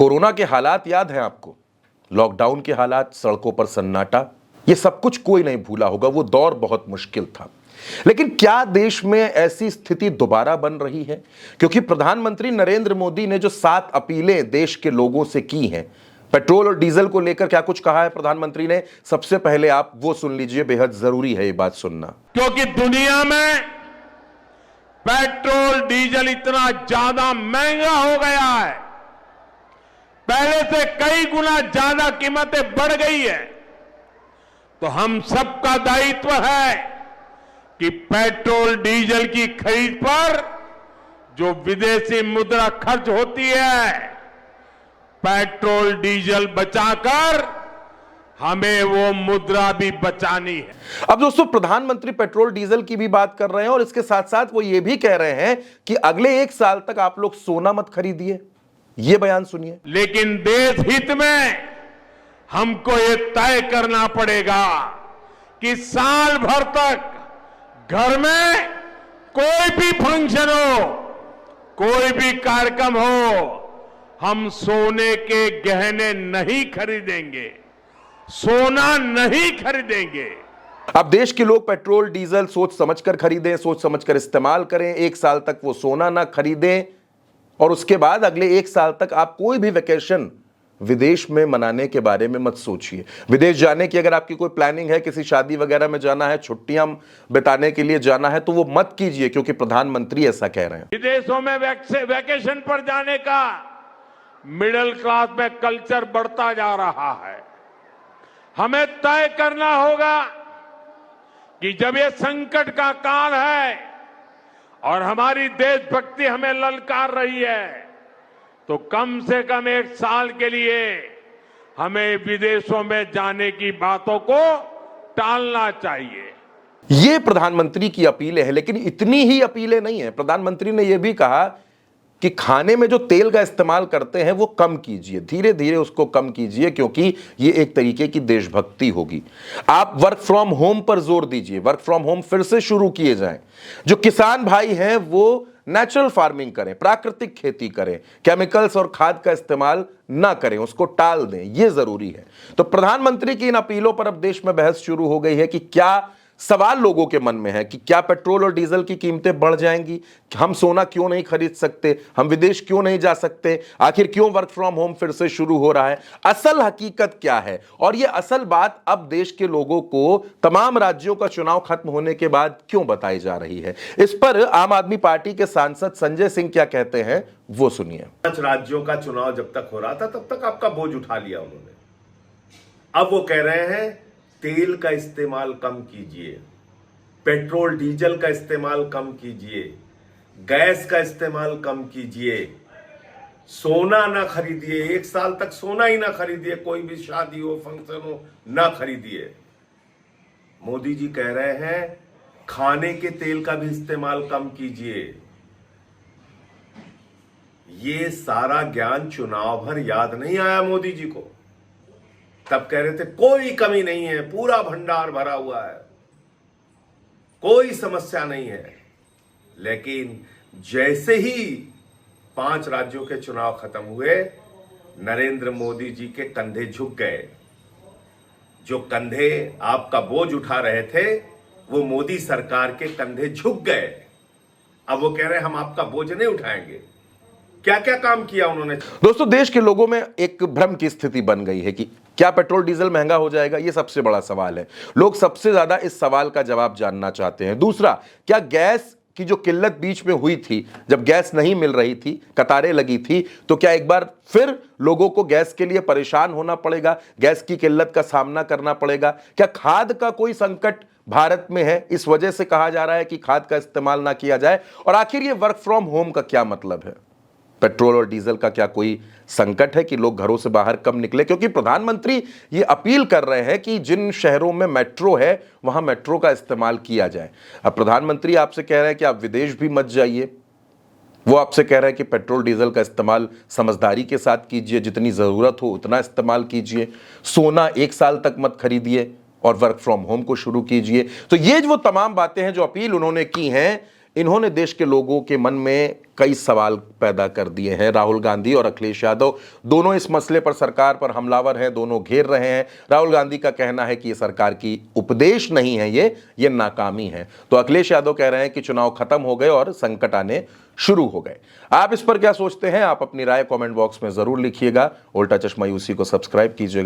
Corona के हालात याद हैं आपको? लॉकडाउन के हालात, सड़कों पर सन्नाटा, ये सब कुछ कोई नहीं भूला होगा। वो दौर बहुत मुश्किल था। लेकिन क्या देश में ऐसी स्थिति दोबारा बन रही है? क्योंकि प्रधानमंत्री नरेंद्र मोदी ने जो 7 अपीलें देश के लोगों से की हैं, पेट्रोल और डीजल को लेकर क्या कुछ कहा है प्रधानमंत्री ने, सबसे पहले आप वो सुन लीजिए। बेहद जरूरी है ये बात सुनना, क्योंकि दुनिया में पेट्रोल डीजल इतना ज्यादा महंगा हो गया है, पहले से कई गुना ज्यादा कीमतें बढ़ गई है। तो हम सबका दायित्व है कि पेट्रोल डीजल की खरीद पर जो विदेशी मुद्रा खर्च होती है, पेट्रोल डीजल बचाकर हमें वो मुद्रा भी बचानी है। अब दोस्तों, प्रधानमंत्री पेट्रोल डीजल की भी बात कर रहे हैं और इसके साथ साथ वो ये भी कह रहे हैं कि अगले 1 साल तक आप लोग सोना मत खरीदिए। ये बयान सुनिए। लेकिन देश हित में हमको ये तय करना पड़ेगा कि साल भर तक घर में कोई भी फंक्शन हो, कोई भी कार्यक्रम हो, हम सोने के गहने नहीं खरीदेंगे, सोना नहीं खरीदेंगे। अब देश के लोग पेट्रोल डीजल सोच समझकर खरीदें, सोच समझकर इस्तेमाल करें। 1 साल तक वो सोना ना खरीदें और उसके बाद अगले 1 साल तक आप कोई भी वेकेशन विदेश में मनाने के बारे में मत सोचिए। विदेश जाने की अगर आपकी कोई प्लानिंग है, किसी शादी वगैरह में जाना है, छुट्टियां बिताने के लिए जाना है, तो वो मत कीजिए, क्योंकि प्रधानमंत्री ऐसा कह रहे हैं। विदेशों में वैकेशन पर जाने का मिडिल क्लास में कल्चर बढ़ता जा रहा है। हमें तय करना होगा कि जब ये संकट का काल है और हमारी देशभक्ति हमें ललकार रही है, तो कम से कम 1 साल के लिए हमें विदेशों में जाने की बातों को टालना चाहिए। ये प्रधानमंत्री की अपीलें हैं, लेकिन इतनी ही अपीलें नहीं है। प्रधानमंत्री ने यह भी कहा कि खाने में जो तेल का इस्तेमाल करते हैं वो कम कीजिए, धीरे धीरे उसको कम कीजिए, क्योंकि ये एक तरीके की देशभक्ति होगी। आप वर्क फ्रॉम होम पर जोर दीजिए, वर्क फ्रॉम होम फिर से शुरू किए जाएं। जो किसान भाई हैं वो नेचुरल फार्मिंग करें, प्राकृतिक खेती करें, केमिकल्स और खाद का इस्तेमाल ना करें, उसको टाल दें, यह जरूरी है। तो प्रधानमंत्री की इन अपीलों पर अब देश में बहस शुरू हो गई है कि क्या सवाल लोगों के मन में है कि क्या पेट्रोल और डीजल की कीमतें बढ़ जाएंगी, हम सोना क्यों नहीं खरीद सकते, हम विदेश क्यों नहीं जा सकते, आखिर क्यों वर्क फ्रॉम होम फिर से शुरू हो रहा है, असल हकीकत क्या है। और यह असल बात अब देश के लोगों को तमाम राज्यों का चुनाव खत्म होने के बाद क्यों बताई जा रही है, इस पर आम आदमी पार्टी के सांसद संजय सिंह क्या कहते हैं वो सुनिए। 5 राज्यों का चुनाव जब तक हो रहा था तब तक आपका बोझ उठा लिया उन्होंने। अब वो कह रहे हैं तेल का इस्तेमाल कम कीजिए, पेट्रोल डीजल का इस्तेमाल कम कीजिए, गैस का इस्तेमाल कम कीजिए, सोना ना खरीदिए, 1 साल तक सोना ही ना खरीदिए, कोई भी शादी हो, फंक्शन हो, ना खरीदिए। मोदी जी कह रहे हैं खाने के तेल का भी इस्तेमाल कम कीजिए। ये सारा ज्ञान चुनाव भर याद नहीं आया मोदी जी को। तब कह रहे थे कोई कमी नहीं है, पूरा भंडार भरा हुआ है, कोई समस्या नहीं है। लेकिन जैसे ही 5 राज्यों के चुनाव खत्म हुए, नरेंद्र मोदी जी के कंधे झुक गए। जो कंधे आपका बोझ उठा रहे थे वो मोदी सरकार के कंधे झुक गए। अब वो कह रहे हैं हम आपका बोझ नहीं उठाएंगे। क्या क्या काम किया उन्होंने? दोस्तों, देश के लोगों में एक भ्रम की स्थिति बन गई है कि क्या पेट्रोल डीजल महंगा हो जाएगा। ये सबसे बड़ा सवाल है। लोग सबसे ज्यादा इस सवाल का जवाब जानना चाहते हैं। दूसरा, क्या गैस की जो किल्लत बीच में हुई थी, जब गैस नहीं मिल रही थी, कतारें लगी थी, तो क्या एक बार फिर लोगों को गैस के लिए परेशान होना पड़ेगा, गैस की किल्लत का सामना करना पड़ेगा? क्या खाद का कोई संकट भारत में है, इस वजह से कहा जा रहा है कि खाद का इस्तेमाल ना किया जाए? और आखिर ये वर्क फ्रॉम होम का क्या मतलब है? पेट्रोल और डीजल का क्या कोई संकट है कि लोग घरों से बाहर कम निकले? क्योंकि प्रधानमंत्री ये अपील कर रहे हैं कि जिन शहरों में मेट्रो है वहां मेट्रो का इस्तेमाल किया जाए। अब प्रधानमंत्री आपसे कह रहे हैं कि आप विदेश भी मत जाइए। वो आपसे कह रहे हैं कि पेट्रोल डीजल का इस्तेमाल समझदारी के साथ कीजिए, जितनी जरूरत हो उतना इस्तेमाल कीजिए, सोना 1 साल तक मत खरीदिए और वर्क फ्रॉम होम को शुरू कीजिए। तो ये जो तमाम बातें हैं जो अपील उन्होंने की हैं, इन्होंने देश के लोगों के मन में कई सवाल पैदा कर दिए हैं। राहुल गांधी और अखिलेश यादव दोनों इस मसले पर सरकार पर हमलावर हैं, दोनों घेर रहे हैं। राहुल गांधी का कहना है कि ये सरकार की उपदेश नहीं है, ये नाकामी है। तो अखिलेश यादव कह रहे हैं कि चुनाव खत्म हो गए और संकट आने शुरू हो गए। आप इस पर क्या सोचते हैं? आप अपनी राय कमेंट बॉक्स में जरूर लिखिएगा। उल्टा चश्मा यूसी को सब्सक्राइब कीजिएगा।